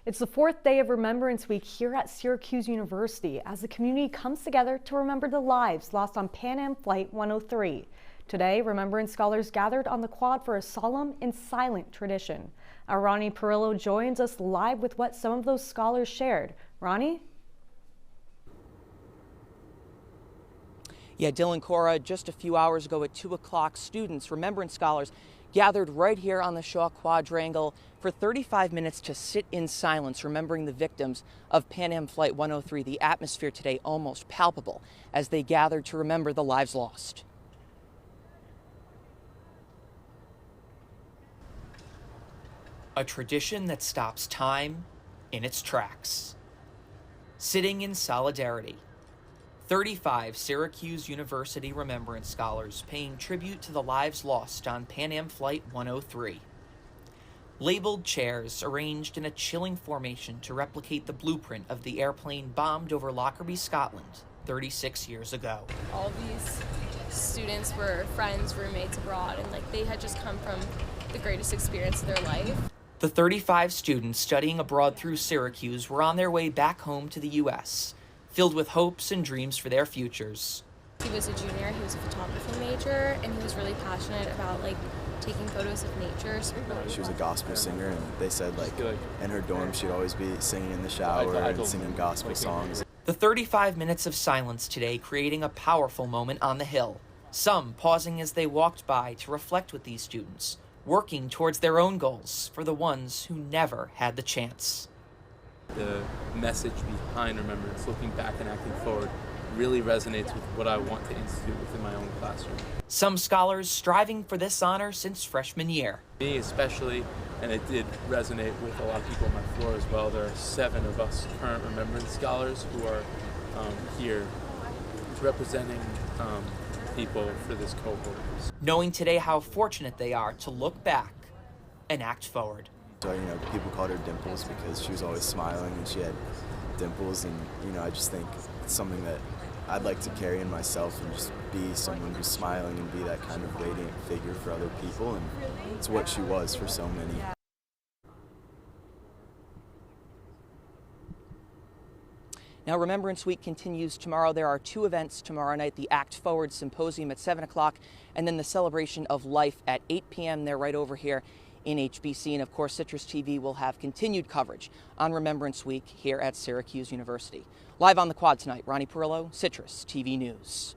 It's the fourth day of Remembrance Week here at Syracuse University as the community comes together to remember the lives lost on Pan Am Flight 103. Today, Remembrance scholars gathered on the quad for a solemn and silent tradition. Our Ronnie Parrillo joins us live with what some of those scholars shared. Ronnie? Yeah, Dylan, Cora, just a few hours ago at 2 o'clock, students, Remembrance scholars, gathered right here on the Shaw Quadrangle for 35 minutes to sit in silence, remembering the victims of Pan Am Flight 103. The atmosphere today almost palpable as they gathered to remember the lives lost. A tradition that stops time in its tracks. Sitting in solidarity. 35 Syracuse University Remembrance scholars paying tribute to the lives lost on Pan Am Flight 103. Labeled chairs arranged in a chilling formation to replicate the blueprint of the airplane bombed over Lockerbie, Scotland 36 years ago. All these students were friends, roommates abroad, and they had just come from the greatest experience of their life. The 35 students studying abroad through Syracuse were on their way back home to the U.S., filled with hopes and dreams for their futures. He was a junior, he was a photography major, and he was really passionate about taking photos of nature. She was a gospel singer, and they said in her dorm she'd always be singing in the shower and singing gospel songs. The 35 minutes of silence today creating a powerful moment on the Hill. Some pausing as they walked by to reflect with these students, working towards their own goals for the ones who never had the chance. The message behind Remembrance, looking back and acting forward, really resonates with what I want to institute within my own classroom. Some scholars striving for this honor since freshman year. Me especially, and it did resonate with a lot of people on my floor as well. There are 7 of us current Remembrance scholars who are here representing people for this cohort. Knowing today how fortunate they are to look back and act forward. So, people called her Dimples because she was always smiling and she had dimples, and, I just think it's something that I'd like to carry in myself and just be someone who's smiling and be that kind of radiant figure for other people, and it's what she was for so many. Now, Remembrance Week continues tomorrow. There are 2 events tomorrow night, the Act Forward Symposium at 7 o'clock, and then the Celebration of Life at 8 p.m. They're right over here in HBC, and of course CitrusTV will have continued coverage on Remembrance Week here at Syracuse University. Live on the quad tonight, Ronnie Parrillo, CitrusTV News.